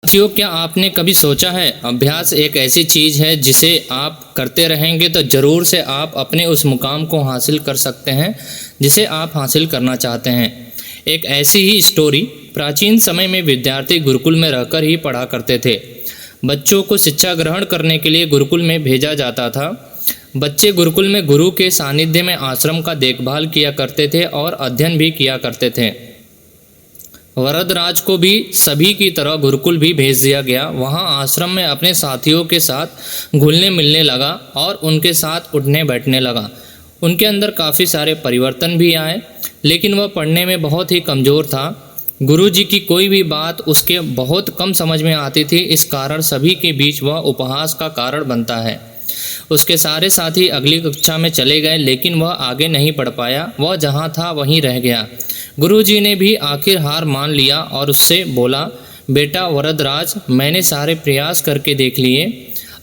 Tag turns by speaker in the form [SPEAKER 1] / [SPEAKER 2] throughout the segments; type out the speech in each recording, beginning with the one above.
[SPEAKER 1] साथियों, क्या आपने कभी सोचा है अभ्यास एक ऐसी चीज़ है जिसे आप करते रहेंगे तो ज़रूर से आप अपने उस मुकाम को हासिल कर सकते हैं जिसे आप हासिल करना चाहते हैं। एक ऐसी ही स्टोरी प्राचीन समय में विद्यार्थी गुरुकुल में रहकर ही पढ़ा करते थे। बच्चों को शिक्षा ग्रहण करने के लिए गुरुकुल में भेजा जाता था। बच्चे गुरुकुल में गुरु के सानिध्य में आश्रम का देखभाल किया करते थे और अध्ययन भी किया करते थे। वरदराज को भी सभी की तरह गुरुकुल भी भेज दिया गया। वहाँ आश्रम में अपने साथियों के साथ घुलने मिलने लगा और उनके साथ उठने बैठने लगा। उनके अंदर काफ़ी सारे परिवर्तन भी आए, लेकिन वह पढ़ने में बहुत ही कमज़ोर था। गुरुजी की कोई भी बात उसके बहुत कम समझ में आती थी। इस कारण सभी के बीच वह उपहास का कारण बनता है। उसके सारे साथी अगली कक्षा में चले गए, लेकिन वह आगे नहीं पढ़ पाया। वह जहाँ था वहीं रह गया। गुरुजी ने भी आखिर हार मान लिया और उससे बोला, बेटा वरदराज, मैंने सारे प्रयास करके देख लिए।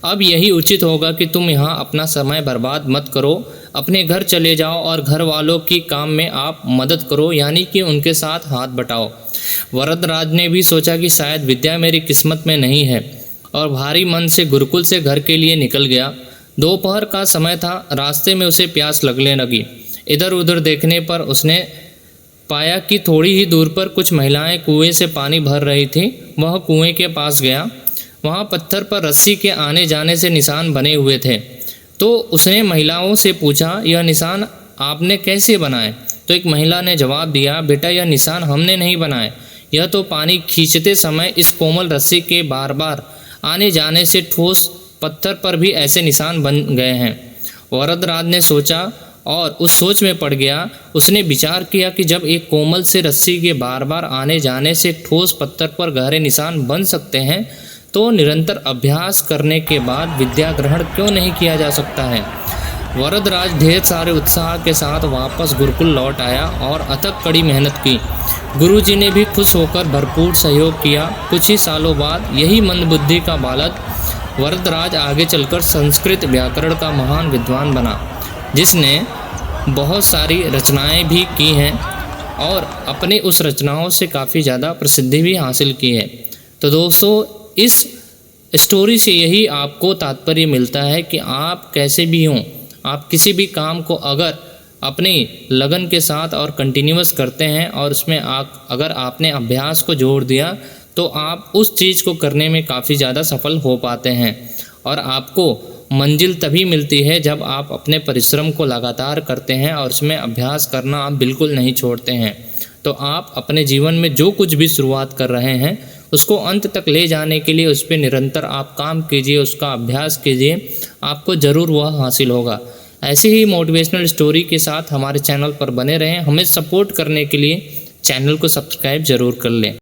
[SPEAKER 1] अब यही उचित होगा कि तुम यहाँ अपना समय बर्बाद मत करो। अपने घर चले जाओ और घर वालों की काम में आप मदद करो, यानी कि उनके साथ हाथ बटाओ। वरदराज ने भी सोचा कि शायद विद्या मेरी किस्मत में नहीं है और भारी मन से गुरुकुल से घर के लिए निकल गया। दोपहर का समय था। रास्ते में उसे प्यास लगने लगी। इधर उधर देखने पर उसने पाया कि थोड़ी ही दूर पर कुछ महिलाएं कुएं से पानी भर रही थीं। वह कुएं के पास गया। वहां पत्थर पर रस्सी के आने जाने से निशान बने हुए थे। तो उसने महिलाओं से पूछा, यह निशान आपने कैसे बनाए? तो एक महिला ने जवाब दिया, बेटा यह निशान हमने नहीं बनाए, यह तो पानी खींचते समय इस कोमल रस्सी के बार बार आने जाने से ठोस पत्थर पर भी ऐसे निशान बन गए हैं। वरदराज ने सोचा और उस सोच में पड़ गया। उसने विचार किया कि जब एक कोमल से रस्सी के बार बार आने जाने से ठोस पत्थर पर गहरे निशान बन सकते हैं, तो निरंतर अभ्यास करने के बाद विद्या ग्रहण क्यों नहीं किया जा सकता है। वरदराज ढेर सारे उत्साह के साथ वापस गुरुकुल लौट आया और अथक कड़ी मेहनत की। गुरुजी ने भी खुश होकर भरपूर सहयोग किया। कुछ ही सालों बाद यही मंदबुद्धि का बालक वरदराज आगे चलकर संस्कृत व्याकरण का महान विद्वान बना, जिसने बहुत सारी रचनाएं भी की हैं और अपनी उस रचनाओं से काफ़ी ज़्यादा प्रसिद्धि भी हासिल की है। तो दोस्तों, इस स्टोरी से यही आपको तात्पर्य मिलता है कि आप कैसे भी हों, आप किसी भी काम को अगर अपनी लगन के साथ और कंटिन्यूअस करते हैं और उसमें अगर आपने अभ्यास को जोड़ दिया, तो आप उस चीज़ को करने में काफ़ी ज़्यादा सफल हो पाते हैं। और आपको मंजिल तभी मिलती है जब आप अपने परिश्रम को लगातार करते हैं और उसमें अभ्यास करना आप बिल्कुल नहीं छोड़ते हैं। तो आप अपने जीवन में जो कुछ भी शुरुआत कर रहे हैं उसको अंत तक ले जाने के लिए उस पर निरंतर आप काम कीजिए, उसका अभ्यास कीजिए, आपको ज़रूर वह हासिल होगा। ऐसी ही मोटिवेशनल स्टोरी के साथ हमारे चैनल पर बने रहें। हमें सपोर्ट करने के लिए चैनल को सब्सक्राइब ज़रूर कर लें।